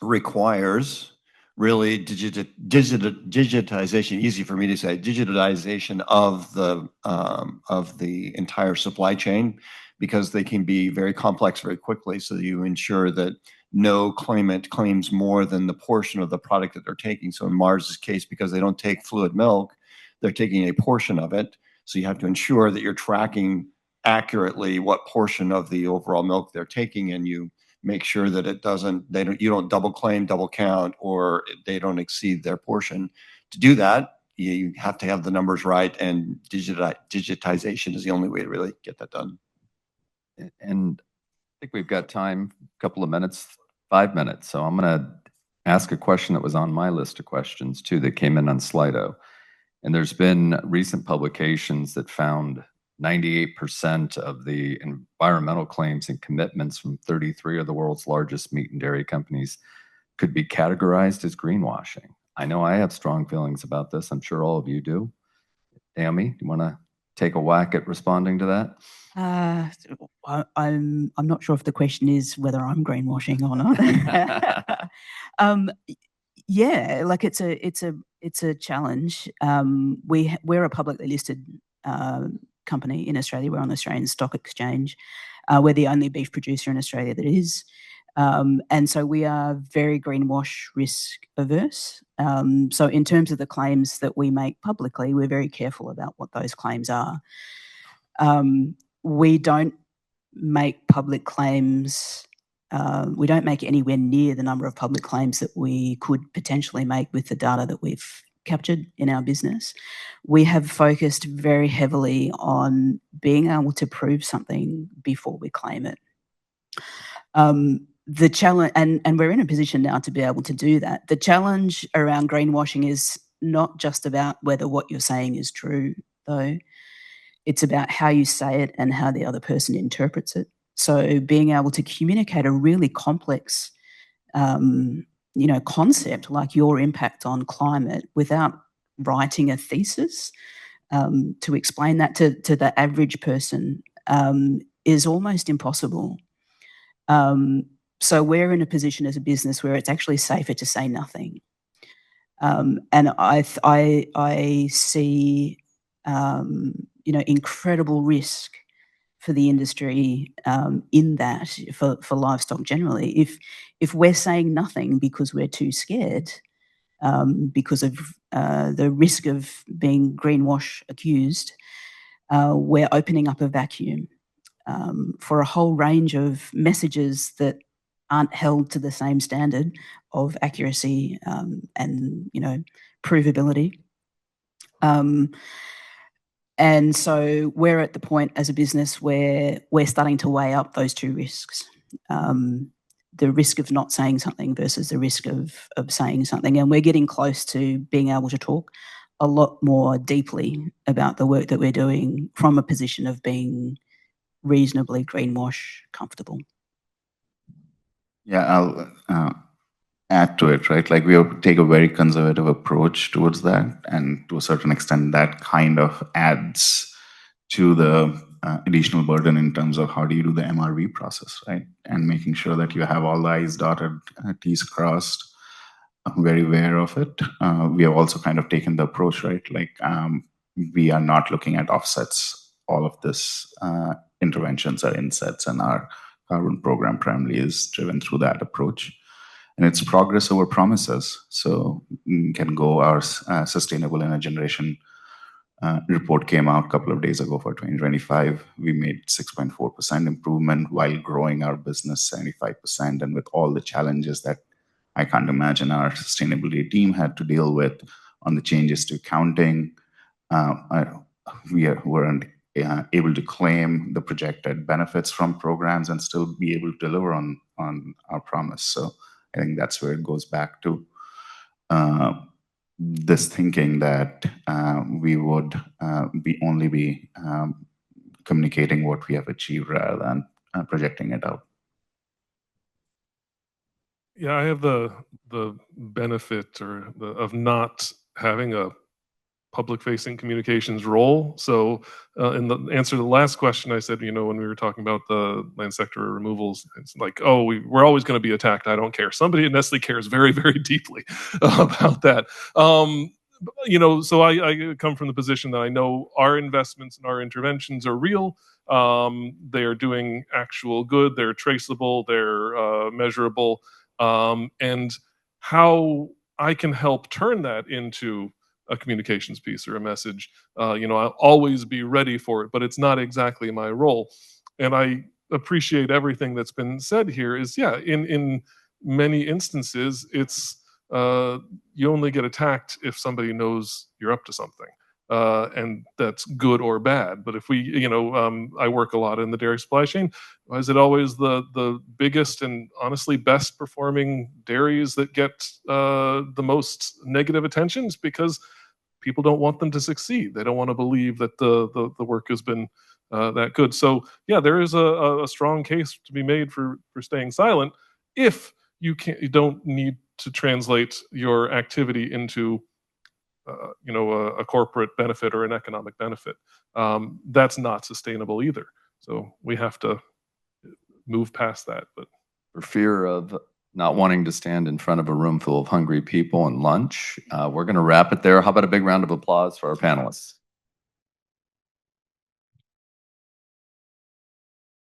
requires really digitization, easy for me to say, digitization of the entire supply chain, because they can be very complex very quickly. So you ensure that no claimant claims more than the portion of the product that they're taking. So in Mars's case, because they don't take fluid milk, they're taking a portion of it. So you have to ensure that you're tracking accurately what portion of the overall milk they're taking, and you make sure that you don't double claim, double count, or they don't exceed their portion. To do that, you have to have the numbers right, and digitization is the only way to really get that done. And I think we've got time, a couple of minutes, 5 minutes. So I'm going to ask a question that was on my list of questions too, that came in on Slido. And there's been recent publications that found 98% of the environmental claims and commitments from 33 of the world's largest meat and dairy companies could be categorized as greenwashing. I know I have strong feelings about this. I'm sure all of you do. Naomi, do you want to take a whack at responding to that? I'm not sure if the question is whether I'm greenwashing or not. Yeah, like it's a challenge. We're a publicly listed company in Australia. We're on the Australian Stock Exchange. We're the only beef producer in Australia that is. And so we are very greenwash risk averse. So in terms of the claims that we make publicly, we're very careful about what those claims are. We don't make public claims. We don't make anywhere near the number of public claims that we could potentially make with the data that we've captured in our business. We have focused very heavily on being able to prove something before we claim it. The challenge, and we're in a position now to be able to do that. The challenge around greenwashing is not just about whether what you're saying is true, though. It's about how you say it and how the other person interprets it. So being able to communicate a really complex concept like your impact on climate without writing a thesis to explain that to the average person is almost impossible. So we're in a position as a business where it's actually safer to say nothing. And I see incredible risk for the industry in that, for livestock generally. If we're saying nothing because we're too scared, because of the risk of being greenwash accused, we're opening up a vacuum for a whole range of messages that aren't held to the same standard of accuracy and provability. And so we're at the point as a business where we're starting to weigh up those two risks, the risk of not saying something versus the risk of saying something. And we're getting close to being able to talk a lot more deeply about the work that we're doing from a position of being reasonably greenwash comfortable. Yeah, I'll add to it, right? Like we take a very conservative approach towards that, and to a certain extent, that kind of adds to the additional burden in terms of how do you do the MRV process, right? And making sure that you have all the I's dotted, T's crossed. I'm very aware of it. We have also kind of taken the approach, right? Like we are not looking at offsets. All of this interventions are insets, and our carbon program primarily is driven through that approach. And it's progress over promises. So we can go, our sustainable energy generation report came out a couple of days ago for 2025. We made 6.4% improvement while growing our business 75%, and with all the challenges that I can't imagine our sustainability team had to deal with on the changes to accounting. We weren't able to claim the projected benefits from programs and still be able to deliver on our promise. So I think that's where it goes back to this thinking that we would only be communicating what we have achieved rather than projecting it out. Yeah, I have the benefit of not having a public-facing communications role. So in the answer to the last question, I said, when we were talking about the land sector removals, it's like, oh, we're always going to be attacked. I don't care. Somebody at Nestle cares very, very deeply about that. So I come from the position that I know our investments and our interventions are real. They are doing actual good. They're traceable. They're measurable. And how I can help turn that into a communications piece or a message, I'll always be ready for it, but it's not exactly my role. And I appreciate everything that's been said here is, yeah, in many instances, it's you only get attacked if somebody knows you're up to something. And that's good or bad. But if we, I work a lot in the dairy supply chain. Is it always the biggest and honestly best performing dairies that get the most negative attentions? Because people don't want them to succeed. They don't want to believe that the work has been that good. So yeah, there is a strong case to be made for staying silent if you don't need to translate your activity into a corporate benefit or an economic benefit. That's not sustainable either. So we have to move past that. But for fear of not wanting to stand in front of a room full of hungry people and lunch, we're going to wrap it there. How about a big round of applause for our panelists?